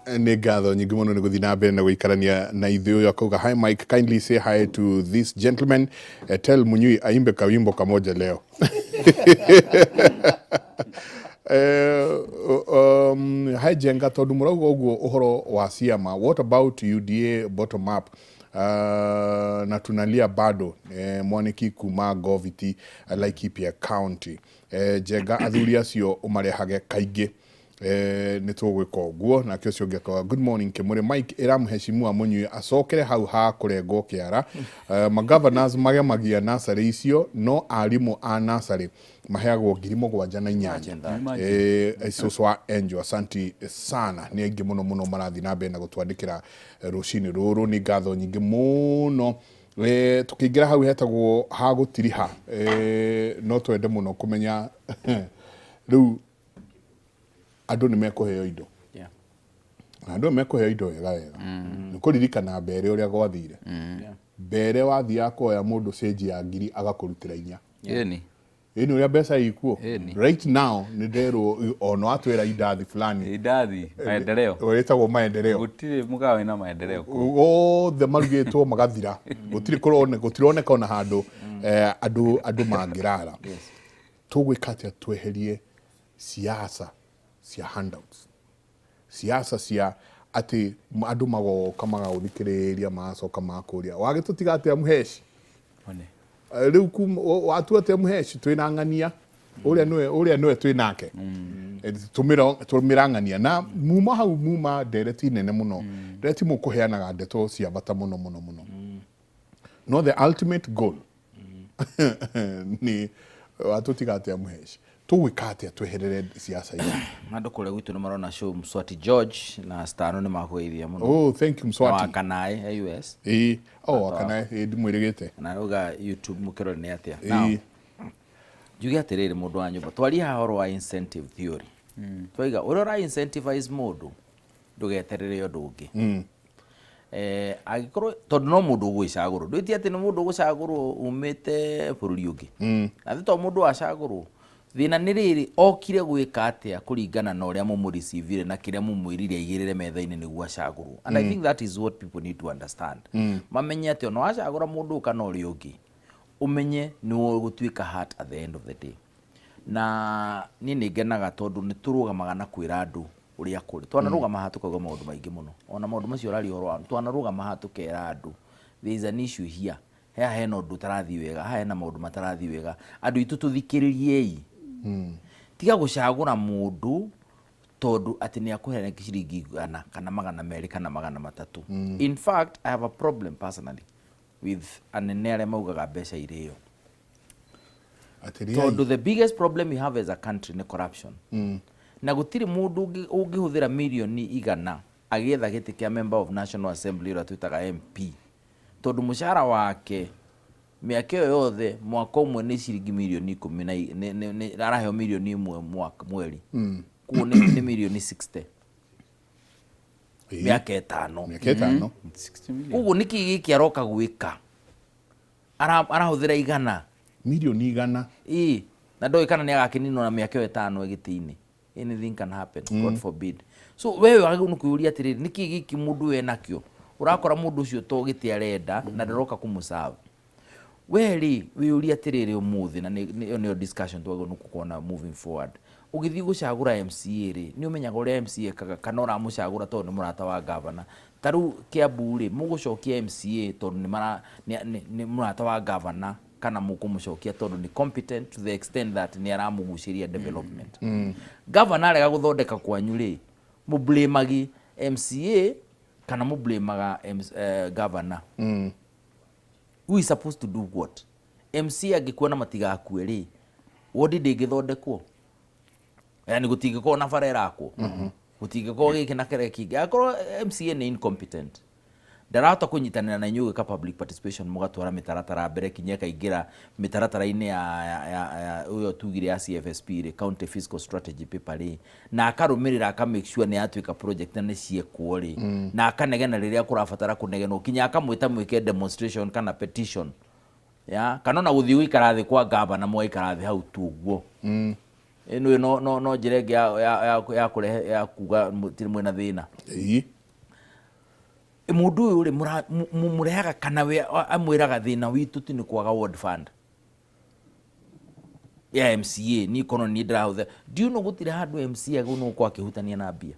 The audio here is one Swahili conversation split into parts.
nĩ ngatho nyingĩ mũno nĩ gũthiĩ na mbere na gũikarania na ithuĩ. Ũyũ akauga hi Mike, kindly say hi to this gentleman, tell Munyui aimbe kawimbo kamoja leo. Hi Jenga, tondu mũrauga ũguo ũhoro wa ciama, what about UDA bottom up? Na tunalia bado Mwaniki kuma Goviti Laikipia County. Jenga athuri acio umarehage kaingĩ nĩ tũgwĩka ũguo. Nake ũcio ũngĩ akauga good morning Kimũrĩ, Mike ĩramũheshimua Mũnyui acokere hau ha kũrengwo kĩara. Magovernors magemagia nasarĩ icio no arimũ a nasarĩ maheagwo 7,800. Icoco wa Angel, asanti sana. Nĩ aingĩ mũno mũno marathi na mbere na gũtwandĩkĩra rũcinĩ rũrũ. Nĩ ngatho nyingĩ mũno. Tukĩingĩra hau hetagwo ha gũtiriha, no twende mũno kũmenya rĩu andũ nĩ mekũheo indo. Andũ mekũheo indo wega wega. Nĩ kũririkana mbere ũrĩa gwathire. Mbere wathiaga kuoya mũndũ cĩnji ya 1,000 agakũrutĩra 4. Ĩni ũrĩa mbeca ikuo. Right now nĩ nderwo ono atwĩra indathi fulani. Indathi maendeleo. Wĩtagwo maendeleo. Gũtirĩ mũkawa na maendeleo. Othe marugĩtwo magathira. Gũtironeka ona handũ andũ mangĩrara. Tũgwĩka atĩa tweherie siasa cia handouts, siasa cia ati andũ magoka magagũthikĩrĩria magacoka makũria wagĩtũtiga atĩa Muheshi rĩu watua atĩa Muheshi twĩna ng'ania ũrĩa nĩwe twĩnake tũmĩrang'ania na muma hau muma ndereti nene mũno. Ndereti mũkũheanaga ndeto cia bata mũno mũno mũno. No the ultimate goal ni watũtiga atĩa Muheshi. Tũgwĩka atĩa tweherere siasa icio. Andũ kũrĩa gwitũ nĩ marona show Mswati George na Stano nĩ makwĩria mũno. Oh, thank you Mswati. Wakanae US. Wakanae ndimwĩrĩgĩte. Na rauga YouTube mũkĩrore nĩ atĩa. Now njuge atĩrĩrĩ mũndũ wa nyũmba twaria horo wa incentive theory. Twiga ũrora incentivize mũndũ ndũgeterere ũndũ ũngĩ. Agĩkorwo tondũ no mũndũ ũgwĩcagũrwo. Ndwĩti atĩ nĩ mũndũ ũgũcagũrwo umĩte bũrũri ũngĩ. Na thito mũndũ wacagũrwo thina nĩ rĩrĩ okire gwĩka atĩa kũringana na ũrĩa mũmũreceive na kĩrĩa mũmwĩrire aigĩrĩre metha-inĩ nĩguo acagũrwo. And I think that is what people need to understand. Mamenye atĩ ona wacagũra mũndũ kana ũrĩa ũngĩ umenye nĩ ũgũtuĩka heart at the end of the day. Na niĩ nĩ ngenaga tondũ nĩ tũrũgamaga na kwĩra andũ ũrĩa kũrĩ. Twanarũgama haha tũkauga maũndũ maingĩ mũno. Ona maũndũ macio ũrari ũhoro wa twanarũgama haha tũkera andũ there is an issue here. Hena ũndũ ũtarathi wega, hena maũndũ matarathi wega. Andũ itũ tũthikĩrĩriei. Tiga gũcagũra mũndũ tondũ atĩ nĩ akũheana ciringi 100 kana 200 kana 300. In fact, I have a problem personally with anene arĩa maugaga mbeca irĩo. Tondũ the biggest problem we have as a country nĩ corruption. Na gũtirĩ mũndũ ũngĩhũthĩra milioni 100 agĩetha gĩtĩ kĩa member of National Assembly ũrĩa twĩtaga MP. Tondũ mũcara wake mĩaka yothe mwaka ũmwe nĩ ciringi milioni 10 na araheo milioni 1 mweri. Kuo nĩ milioni 60. Mĩaka 5. 60 million. Uguo nĩkĩ gĩkĩ aroka gwĩka? Arahũthĩra 100. Milioni 100. Na ndoĩ kana nĩ agakĩninwo na mĩaka 5 gĩtĩ-inĩ. Anything can happen, God forbid. So wewe wagĩrĩirwo nĩ kwĩyũria atĩrĩrĩ nĩkĩ gĩkĩ mũndũ we nakĩo? Ũrakora mũndũ ũcio to gĩtĩ arenda na ndaroka kũmũserve. Weri wĩyũria atĩrĩrĩ ũmũthĩ na nĩyo discussion twagĩrĩirwo nĩ gũkorwo moving forward. Ũgĩthiĩ gũcagũra MCA rĩ nĩ ũmenyaga ũrĩa MCA ekaga kana ũramũcagũra tondũ nĩ mũrata wa governor. Tarĩu Kiambu rĩ mũgũcokia MCA tondũ nĩ mũrata wa governor kana mũkũmũcokia tondũ nĩ competent to the extent that nĩ aramũgucĩria development. Governor arega gũthondeka kwanyu rĩ mũblame-agi MCA kana mũblame-aga governor. Who is supposed to do what? MC angĩkuona matigakue rĩ wodi ndĩngĩthondekwo. Yani gũtingĩkorwo na bara ĩrakwo. Gũtingĩkorwo gĩkĩ na kĩrĩa kĩngĩ. Akorwo MCA nĩ incompetent. Ndarahota kũnyitanĩra na inyuĩ gwĩka public participation mũgatwara mĩtaratara mbere kinya kaingĩra mĩtaratara-inĩ ya ũyũ tugire ya CFSP rĩ county fiscal strategy paper rĩ na akarũmĩrĩra akamake sure nĩ yatuĩka project na nĩ ciekwo rĩ na akanegena rĩrĩa kũrabatara kũnegenwo kinya akamwĩta mwĩke demonstration kana petition ya kana na gũthiĩ gũikara thĩ kwa governor mũgaikara thĩ hau tu ũguo. no njĩra ĩngĩ ya kũrehe ya kuga mwĩna thĩna. Mũndũ ũyũ rĩ mũrehaga kana we amwĩraga thĩna witũ ti nĩ kwaga ward fund ya MCA ni kono ni ndĩrahũthĩra. Do you know gũtirĩ handũ MCA no kwa akĩhutania na mbia?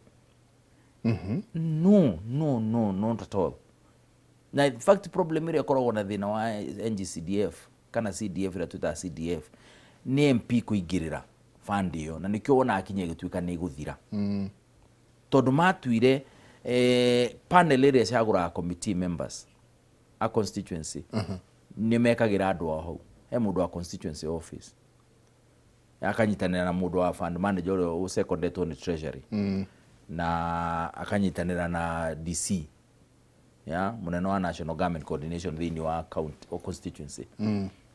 No at all. Na in fact problem ĩrĩa ĩkoragwo na thĩna wa NGCDF kana CDF ĩrĩa twĩtaga CDF nĩ MP kũingĩrĩra fund ĩyo, na nĩkĩo wona akinya gĩtuĩka nĩ gũthira. Tondũ matuire panel ĩrĩa cagũraga committee members a constituency nĩ mekagĩra andũ ao hau. He mũndũ wa constituency office akanyitanĩra na mũndũ wa fund manager ũrĩa ũsecondetwo nĩ treasury na akanyitanĩra na DC ya mũnene wa national government coordination thĩinĩ wa county o constituency.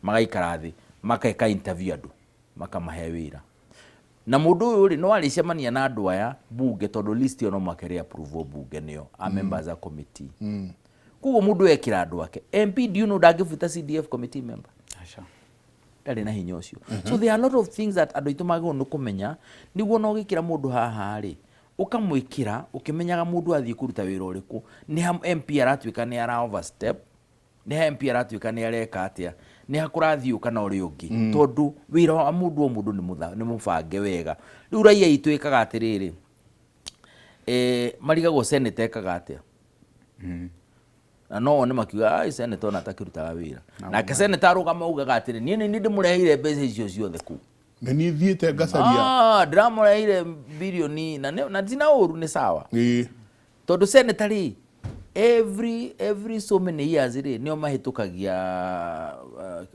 Magaikara thĩ makeka interview andũ makamahe wĩra. Na mũndũ ũyũ rĩ no arĩcemania na andũ aya bunge tondũ list ĩyo no makere approve bunge nĩyo a members a committee. Kuo mũndũ ekira andũ ake MP do you know ndangĩbuta CDF committee member? Ndarĩ na hinya ũcio. So there are a lot of things that andũ aitũ magĩrĩirwo nĩ kũmenya nĩguo no gĩkĩra mũndũ haha rĩ ũkamwĩkĩra ũkĩmenyaga mũndũ athiĩ kũruta wĩra ũrĩkũ. Nĩ ha MP aratuĩka nĩ ara overstep, nĩ ha MP aratuĩka nĩ areka atĩa, nĩ ha kũrathiũka na ũrĩa ũngĩ. Tondũ wĩra wa mũndũ o mũndũ nĩ mũbange wega. Rĩu raia itũ ĩkaga atĩrĩrĩ marigagwo senate ekaga atĩa. Na no nĩ makiuga senate ona atakĩrutaga wĩra. Nake senate arũgama ugaga atĩrĩ niĩ nĩ ndĩmũreheire mbeca icio ciothe kũu. Na niĩ thiĩte ngacaria. Ndĩramũreheire bilioni na tina ũru nĩ sawa. Tondũ senate rĩ every so many years rĩ nĩo mahĩtũkagia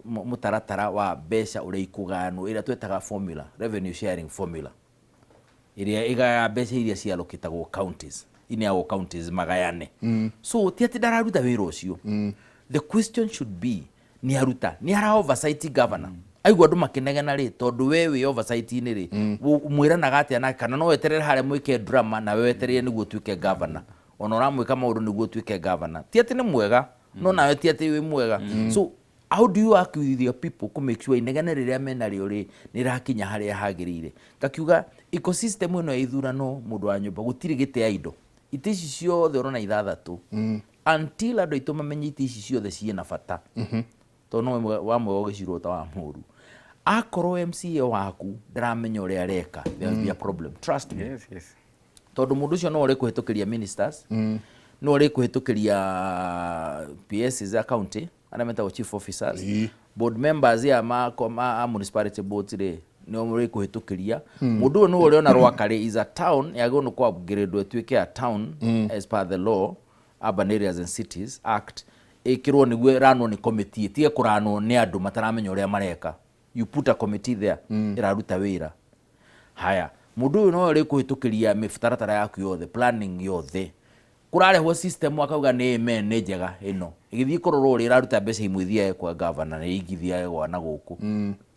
mũtaratara wa mbeca ũrĩa ikũganwo ĩrĩa twetaga formula, revenue sharing formula, ĩrĩa ĩgaya mbeca iria cialokĩtagwo counties ineagwo counties magayane. So ti atĩ ndararuta wĩra ũcio. The question should be nĩ aruta nĩ ara oversight governor. Aigua andũ makĩnegena rĩ tondũ we wĩ oversight-inĩ rĩ mwĩranaga atĩa na kana no weterere harĩa mwĩke drama na we weterere nĩguo tuĩke governor. Ona ũramwĩka maũndũ nĩguo tuĩke governor. Ti atĩ nĩ mwega no nawe ti atĩ wĩ mwega. So how do you work with your people to make sure inegene rĩrĩa menarĩo rĩ nĩ rakinya harĩa hagĩrĩire? Ngakiuga ecosystem ĩno ya ithurano mũndũ wa nyũmba gũtirĩ gĩtĩ ya indo. Itĩ ici ciothe ũrona ithathatũ until andũ aitũ mamenye itĩ ici ciothe ciĩna bata. Tondũ no wamwe ũgĩcirwo ta wa mũru. Akorwo MCA waku ndaramenya ũrĩa areka there will be a problem. Trust me. Yes. Tondũ mũndũ ũcio no ũrĩ kũhĩtũkĩria ministers, no ũrĩ kũhĩtũkĩria PS za county, arĩa metagwo chief officers, board members ya ma municipality boards rĩ no ũrĩ kũhĩtũkĩria. Mũndũ ũyũ no ũrĩ ona Rwaka rĩ is a town yagĩrĩirwo nĩ kũ-upgrade ĩtuĩke a town as per the law Urban Areas and Cities Act ĩkĩrwo nĩguo ĩranwo nĩ committee ĩtige kũranwo nĩ andũ mataramenya ũrĩa mareka. You put a committee there ĩraruta wĩra. Haya mũndũ ũyũ no ũrĩ kũhĩtũkĩria mĩtaratara yaku yothe, planning yothe. Kũrarehwo system akauga nĩ amen nĩ njega ĩno ĩgĩthiĩ kũrorwo ũrĩa ĩraruta mbeca imwĩthia kwa governor nĩ igithia gwa na gũkũ.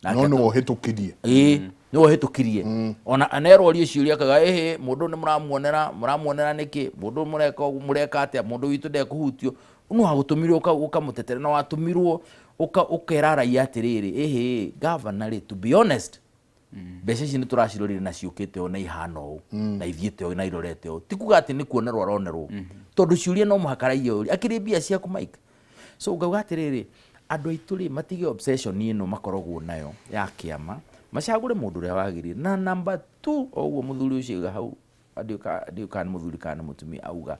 No no hĩtũkĩrie. No hĩtũkĩrie. Ona anerorio ciũria akaga mũndũ nĩ mũramuonera nĩkĩ, mũndũ mũreka atĩa, mũndũ witũ ndekũhutio. No hagũtũmirwo ũkamũtetera na watũmirwo ũkera raia atĩrĩrĩ governor rĩ to be honest mbeca ici nĩ tũracirorire na ciũkĩte o na ihana ũũ na ithiĩte o na irorete o. Ti kuga atĩ nĩ kuonerwo aronerwo tondũ ciũria no mũhaka raia ũri akĩrĩ mbia ciaku Mike. So ngauga atĩrĩrĩ andũ aitũ rĩ matige obsession ĩno makoragwo nayo ya kĩama, macagũre mũndũ ũrĩa wagĩrĩire. Na number 2 ũguo mũthuri ũcio hau ndiũka nĩ mũthuri kana mũtumia auga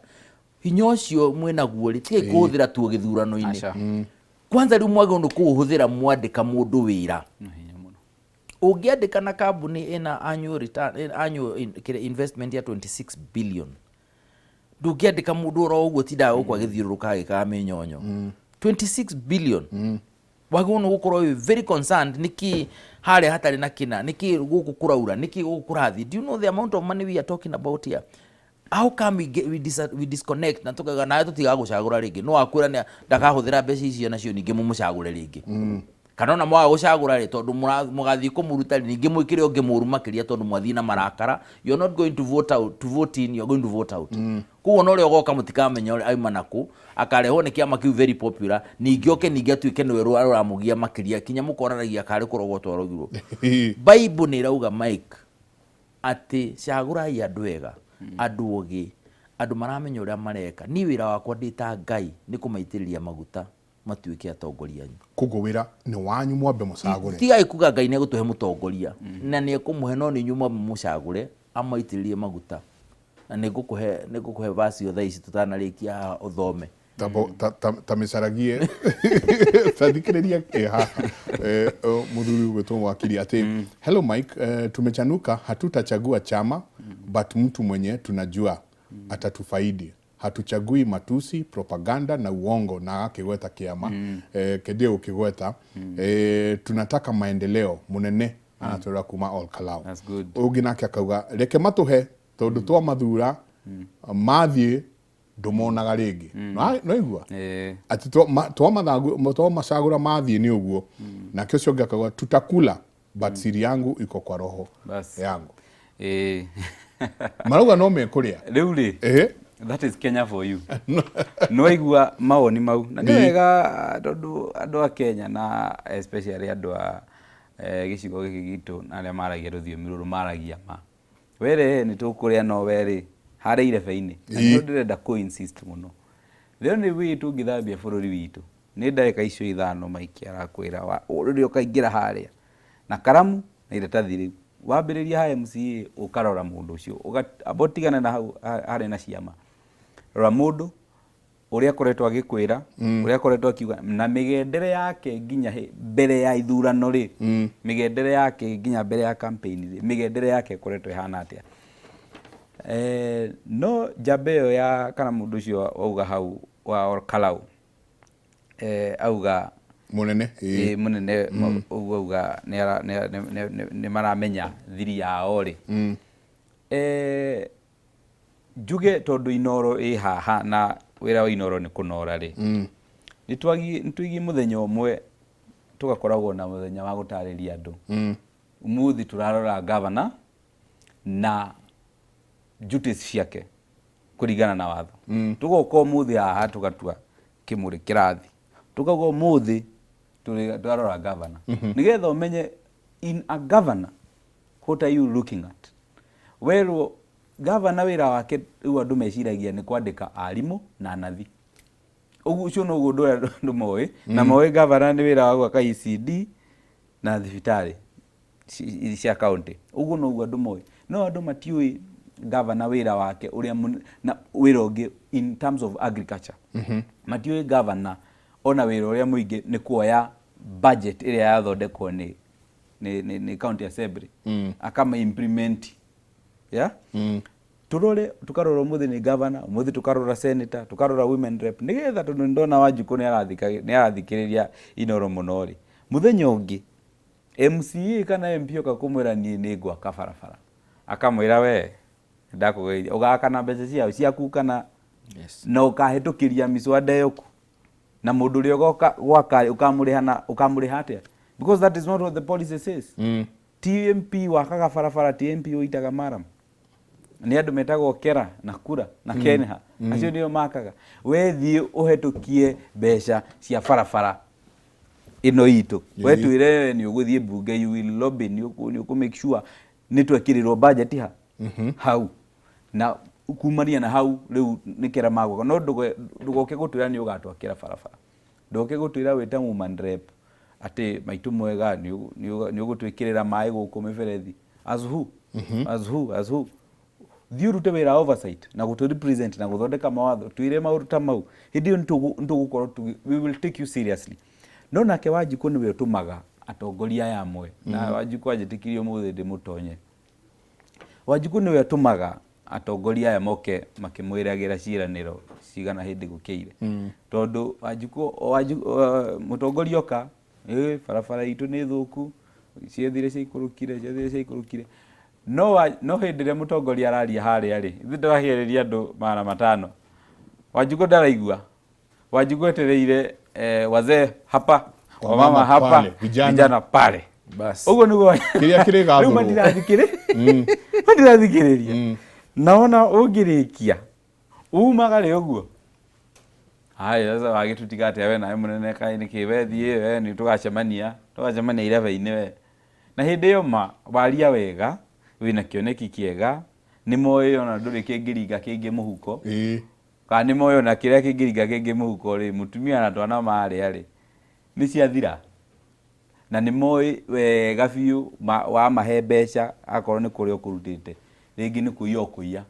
hinya ũcio mwĩnaguo rĩ tige kũhũthĩra tu gĩthurano-inĩ. Kwanza rĩu mwagĩrĩirwo nĩ kũũhũthĩra mwandĩka mũndũ wĩra. Ũngĩandĩka na kambuni ĩna annual investment ya 26 billion ndũngĩandĩka mũndũ oro ũguo tindaga gũkũ agĩthiũrũrũka agĩkaga mĩnyonyo. 26 billion wagĩrĩirwo nĩ gũkorwo very concerned nĩkĩ harĩa hatarĩ na kĩna, nĩkĩ gũkũ kũraura, nĩkĩ gũkũ kũrathi. Do you know the amount of money we are talking about here? How come we disconnect na tukaga nawe tutiga gũcagũra rĩngĩ? No akwĩra ndakahũthĩra mbeca icio nacio ningĩ mũmũcagũre rĩngĩ. kana ona mwaga gucagura ri tondu mugathii kumuruta ningi mwikire ungi muru makiria tondu mwathii na marakara, you're not going to vote out, to vote in, you're going to vote out. Kuo no ri ogoka mutikamenya uri aima naku akareho ni kiama kiu very popular, ningi oke ningi atuike niwe ruramugia makiria kinya mukoranagia kari kurogotwo rogirwo. Bible ni rauga Mike ati cagurai andu ega, andu ogi, andu maramenya uria mareka. Ni wira wakwa ndita Ngai ni kumaitiriria maguta matuike atongoria anyu. Kugo wira ni wanyu mwambe mucagure. Tigai kuga Ngai ni gutuhe mutongoria na ni ekumuhe no ni nyuma mucagure amaitiririe maguta. Na ni gukuhe vasi othe ici tutanarikia uthome. Ta misaragie tadikiriria haha muthuri wetu wakili ati hello Mike, tumechanuka, hatutachagua chama but mtu mwenye tunajua atatufaidi. Hatuchagui matusi, propaganda na uongo na akigweta kiama kedie ukigweta. Tunataka maendeleo munene anatora kuma all kalau. That's good. Uginake akauga reke matuhe tondu twa mathura mathie ndumonaga ringi. No igua ati twa macagura mathie ni uguo na kesho ngakauga tutakula but siri yangu iko kwa roho yangu. Marauga no mekuria riu ri that is Kenya for you. No igua mawoni mau na ni wega tondu andu a Kenya na especially andu a gicigo giki gitu na aria maragia ruthiomi ruru maragia ma were ni tukuria no were hare irebe-ini na ndirenda ku insist muno leo ni witu ngithambia bururi witu ni ndareka icio ithano Mike arakwira uri ukaingira haria na karamu na iratathi riu wambiriria ha MCA ukarora mundu ucio ugabotigana na hau hare na ciama rora mundu uria koretwo agikwira uria koretwo akiuga na migendere yake nginya mbere ya ithurano ri migendere yake nginya mbere ya campaign ri migendere yake koretwo ihana atia. No jabeo ya kana mundu ucio auga hau wa Kalau auga munene munene auga ne maramenya thiri yao ri juge tondu Inoro haha na wira wa Inoro ni kunora ri nitwigi muthenya umwe tugakoragwo na muthenya wa gutariria andu umuthi turarora governor na duties ciake kurigana na watho tugoka umuthi haha tugatua kimuri kirathi tugago umuthi turarora governor nigetha umenye in a governor what are you looking at. Well governor wira wake riu andu meciragia ni kwandika arimu na nathi ugu ucio no gundo andu moe na moe governor ni wira wa gwaka ECD na thibitari cia county ugu no andu moe no andu matiui governor wira wake uria na wira ungi in terms of agriculture matiui governor ona wira uria muingi ni kuoya budget iria yathondekwo ni county assembly akama implement turore tukarora muthi ni governor muthi tukarora senator tukarora women rep nigetha tondu ndona Wanjiku ni arathikiriria Inoro munori muthenya ungi MCA kana MP okakumwira ni gwaka barabara akamwira we ndakugeithia ugakana mbeca ciaku kana na ukahitukiria miswada yoku na mundu ri ugoka gwaka ukamuriha atia because that is not what the policy says. TMP wakaga barabara TMP uitaga maram ni andu metagwo Kera na Kura na Kenha acio nio makaga we thie uhetukie mbeca cia barabara ino itu we tuire ni uguthie bunge you will lobby ni uku make sure ni twekirirwo budget hau na kumania na hau riu nikera magwa no ndugoke gutwira ni ugatwakira barabara ndugoke gutwira wita woman rep ati maitu mwega ni ugutwikirira mai guku miberethi as who thiu rute wira oversight na gutu represent na guthondeka mawatho tuire mauruta mau hindio ntugukorwo we will take you seriously no nake Wanjiku niwe utumaga atongoria yamwe na Wanjiku ajitikirio muthi ndi mutonye Wanjiku niwe utumaga atongoria ya moke makimwiragira ciraniro cigana hindi gukeire tondu Wanjiku mutongoria oka barabara itu ni thuku ciethire ciikurukire no hindire mutongoria araria haria ri ndirahireria andu mara matano Wanjiku ndaraigua Wanjiku etereire wazee hapa wamama hapa, vijana pale. Basi Ugo niguo kiria kiri gathuru riu matirathikiriria naona ungirikia umagare uguo haya sasa wagitutiga atia we nawe munene kai ni kibethie we ni tugacemania irebe-ini we na hindi iyo waria wega wina kioneki kiega ni moyo na nduri kingiringa kingi muhuko kana ni moyo na kiria kingiringa kingi muhuko ri mutumia na twana mari ni ciathira na ni moi wega biu wa mahe mbeca akorwo ni kuria ukurutite ringi ni kuiya ukuiya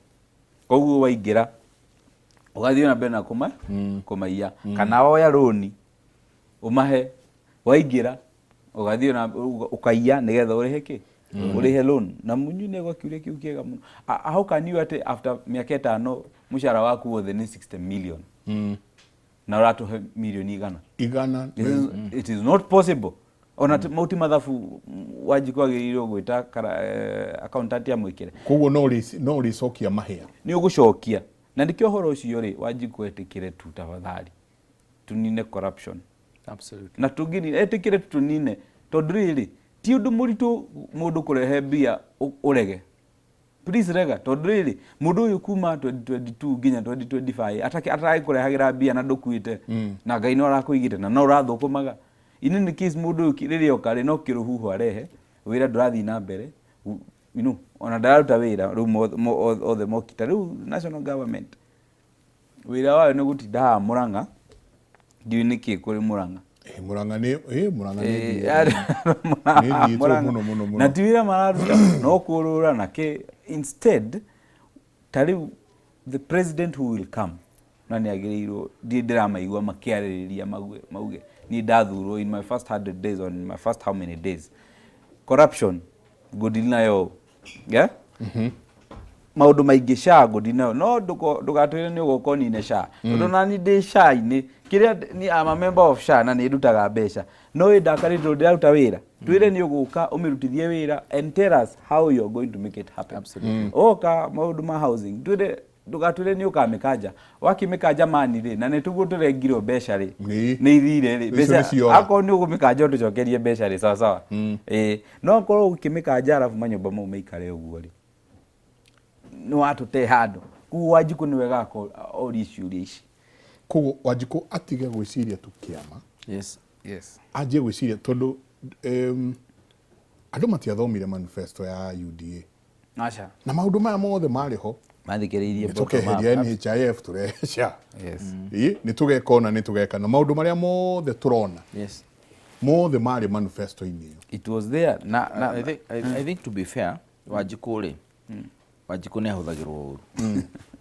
koguo waingira ugathii na mbere na kumaiya kana woya roni umahe waingira ugathii na ukaiya nigetha urihe ki urihe loan na munyu ni gwakiuria kiu kiega muno how can you ati after miaka 5 mushara waku wothe ni 60 million na uratuhe milioni igana it is not possible ona mauti mathabu Wanjiku agiriro gwita accountant ya mwikire koguo no ricokia mahia ni ugucokia na ndikio horo ucio ri Wanjiku etikire tu tafadhali tunine corruption absolutely na tugini etikire tunine tondu riri ti undu muritu mundu kurehe mbia urege please rega tondu riri mundu uyu kuma 2022 nginya 2025 ataki kurehagira mbia na ndukuite na Ngai no arakuigite na no urathukumaga ini case mundu kiririo kare no kiruhuhu arehe wira ndurathi na mbere ona ndaruta wira ru othe mokita ru national government wira wayo ni gutinda Murang'a ndiu niki kuri Murang'a Murang'a ni muno na tiwira mararuta no kurura na ke instead tari the president who will come na ni agirirwo ndiramaigua makiaririria mauge ni ndathurwo in my first 100 days or in my first how many days corruption godina yo maundu maingi sha godina yo no ndugatwire ni ugokoni ne sha tondu nani ndi sha ini kiria ni am a member of sha na ni ndutaga mbeca no ndakarito ndaruta wira twire ni uguka umirutithie wira and tell us how you are going to make it happen absolutely oka maundu ma housing twire ndugatwire ni ukamikaja wakimikaja mani ri na nituguo turengirwo mbeca ri ni ithire ri mbeca ako ni ugumikaja nducokerie mbeca ri sawa sawa no korwo ukimikaja alafu manyumba mau meikare uguo ri ni watu te handu ku Wanjiku ni wega ko ori ciuria ici koguo Wanjiku atige gwiciria tu kiama yes aje gwiciria tondu andu matiathomire manifesto ya UDA acha na maundu maya mothe mariho mathikiririe tukeheria NHIF tureca ni tugekona ni tugeka na maundu maria mothe turona mothe mari manifesto ini it was there I think to be fair Wanjiku ri Wanjiku ni ahuthagirwo uru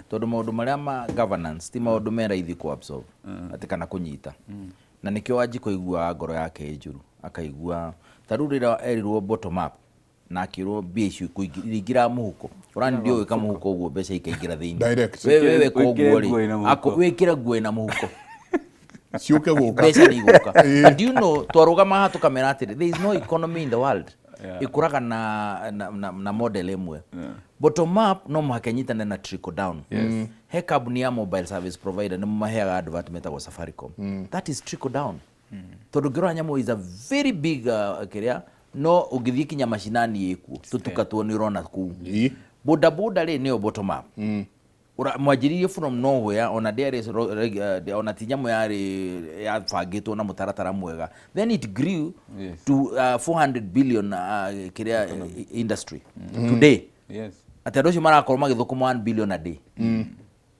tondu maundu maria ma governance ti maundu me raithi ku absorb ati kana kunyita na nikio Wanjiku igua ngoro yake njuru akaigua tarurira erirwo bottom up na kirwo bici kuingira muhuko urani ndio wika muhuko uguo mbeca ikaingira thiini wewe koguo ri wikira nguo ina muhuko ciuke guka mbeca ni guka and you know twarugama hatu kamera atiri there is no economy in the world ikuraga na model imwe bottom up no muhakanyitana na trickle down he kambuni ya mobile service provider ni mumaheaga advert metagwo Safaricom that is trickle down tondu ngirora nyamu is a very big kiria no ugithie kinya mashinani yiku tutukatwo ni urona ku boda ri ni bottom up mwajiririe from nowhere ona there ona tinyamu ya fagitwo na mutaratara mwega then it grew to 400 billion kiria industry today atendocio marakorwo magithukuma 1 billion a day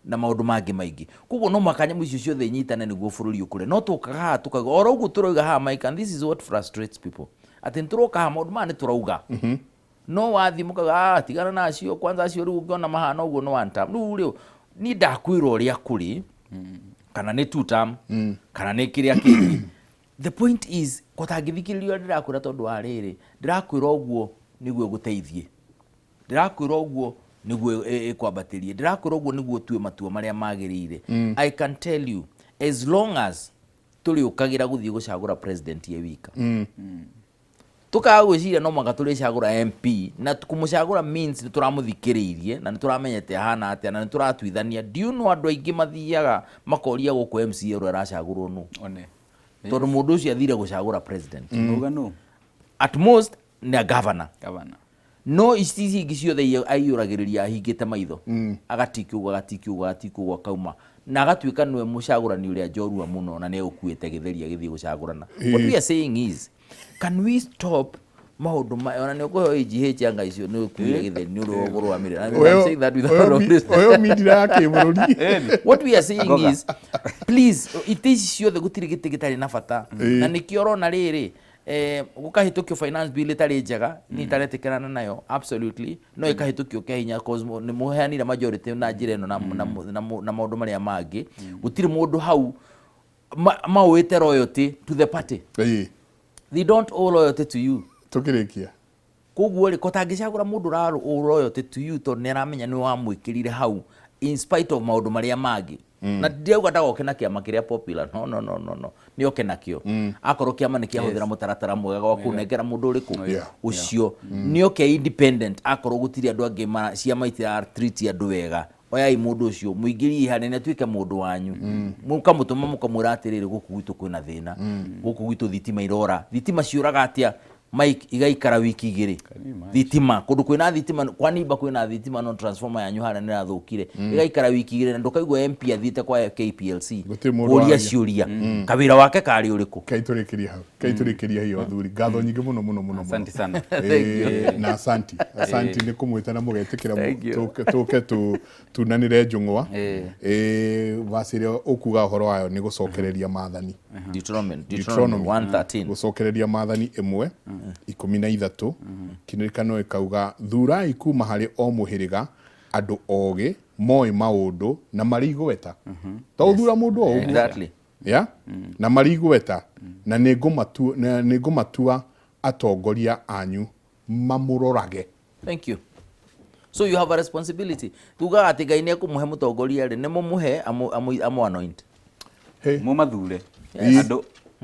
na maundu mangi maingi koguo no makanyamu icio ciothe nyitane niguo bururi ukure no tukaga tukaga oro ugu turoiga ha Mike and this is what frustrates people ati turoka ha maundu mani turauga no wathi mukaga tigana na acio kwanza acio riu ungiona mahana uguo no one time riu riu ni ndakwira uria kuri kana ni two term kana ni kiria kingi the point is kotangithikiririo ndirakwira tondu ariri ndirakwira uguo niguo guteithie ndirakwira uguo niguo ikwambatirie ndirakwira uguo niguo tue matua maria magirire I can tell you as long as turi ukagira guthie gucagura president ye wika tukagwiciria no mwaka turicagura MP na kumucagura means nituramuthikiririe na nituramenyete hana atia na nituratuithania do you know andu aingi mathiaga makoria guku MCA ro aracagurwo nu one tondu mundu ucio athire gucagura president Uga no. at most na governor Gavana. no ici ingi ciothe aiyuragiriria ahingite maitho agatikiuga kauma na agatuika niwe mucagurani uria njorua muno na ne ukuite githeria githii gucagurana. What we are saying is, can we stop maundu ona ne uko IGH anga icio ni ukuire githeri ni uri ogurwa mire. I'm saying that without all this. Oyo mindira yake bururi. What we are saying is, please, iteci ciothe gutiri giti gitari na bata na nikio rona riri gukahitukio finance bill itari njega ni taretikana nayo absolutely no ikahitukio ke hinya cause ni muheanire majority na njira eno na maundu maria mangi gutiri mundu hau mawite loyalty to the party. They don't owe loyalty to you. Tukirikia koguo ri kotangicagura mundu ra loyalty to you to neramenya ni wa mwikirire hau in spite of maundu maria mangi na ndiauga ndagoke na kiama kiria popular no ni oke nakio akorwo kiama ni kiahuthira mutaratara mwega wa kunengera mundu uriku ucio ni oke independent akorwo gutiri andu angi ciama itira treat andu wega oyai mundu ucio muingiri hanene tuike mundu wanyu mukamutuma mukamwira atiriri guku gwitu kwina thina guku gwitu thitima irora thitima ciuraga atia Mike igaikara wiki igiri thitima kundu kwina thitima kwaniba kwina thitima no transformer yanyu hara nira thukire igaikara wiki igiri na ndukaigwa MP athite kwa KPLC kuria ciuria kawira wake kari uriku kaiturikiria hiyo athuri ngatho nyingi muno Asante sana. na asanti ni kumwita na mugetikira tuke tunanire njungwa vasire ukuga horo wayo ni gucokereria maathani Deuteronomy 1:13 gucokereria maathani imwe 13 kinirikano ikauga thurai kuma hari o muhiriga andu ogi moi maundu na marigweta to thura mundu o exactly na marigweta na ningumatua atongoria anyu mamurorage. Thank you. So you have a responsibility tuga ati Ngai ni akumuhe mutongoria ri ni mumuhe amu anoint Mumathure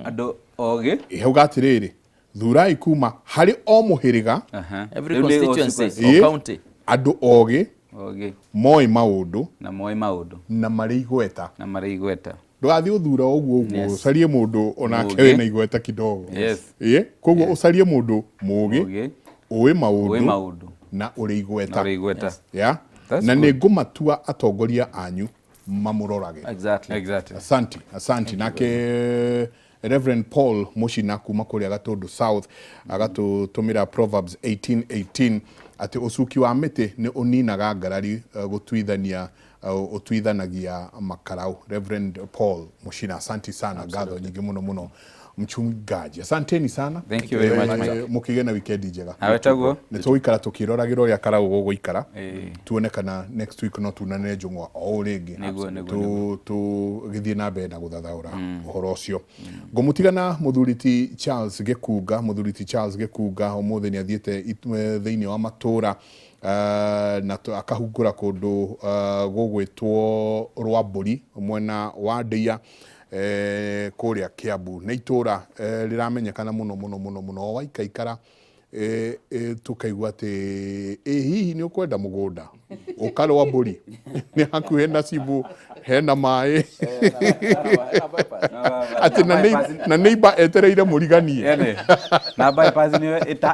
andu ogi ihauga atiriri thurai kuma hari o muhiriga every constituency or county andu ogi moi maundu na marigweta ndugathi uthura uguo ucarie mundu onake wina igweta kidogo koguo ucarie mundu mugi uwi maundu na uri igweta na ningumatua atongoria anyu mamurorage. Exactly. Asanti nake Reverend Paul Mushina kuma kuria Gatundu South agatutumira Proverbs 18:18 ati ucuki wa miti ni uninaga ngarari gutwithania utwithanagia makarau. Reverend Paul Mushina, asanti sana. Ngatho nyingi muno mchungaji, asanteni sana. Thank you very much. Mukige na weekend njega. Awetaguo ni tuikara tukiroragirwo ria karau guguikara tuone kana next week no tunane njungwa o ringi tu githie na mbere na guthathaura uhoro ucio. Ngumutigana muthuriti Charles Gekunga umuthi ni athiete thiini wa matura na akahungura kundu gugwitwo Rwamburi mwena wa Ndeia kuria Kiambu na itura riramenyekana muno waikaikara tukaigua ati hihi ni ukwenda mugunda ukarwa mburi ni hakuhe na cibu hena mai ati na neighbor etereire muriganie na bypass ni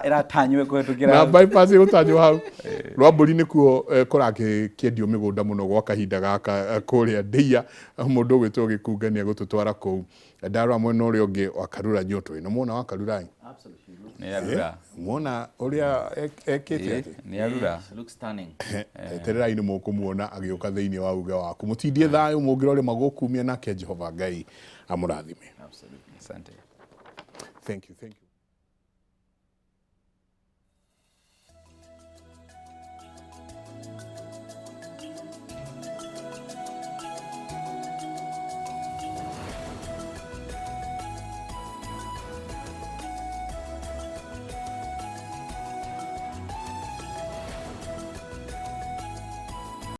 iratanywe kwetukira na bypass utanywa hau Rwamburi nikuo kurake kiendio migunda muno gwa kahinda gaka kuria Ndeia mundu gwitwo Gekunga ni agututwara ku ndara mwena uria ungi wa Karura Nyoto ino muona wa Karura ni arura muona uria ekete ati ni arura looks stunning tererai ni mukumuona agiuka thiini wa uga waku mutindie thayo mungirore magukumia nake Jehova Ngai amurathime. Absolutely. Asante. Thank you.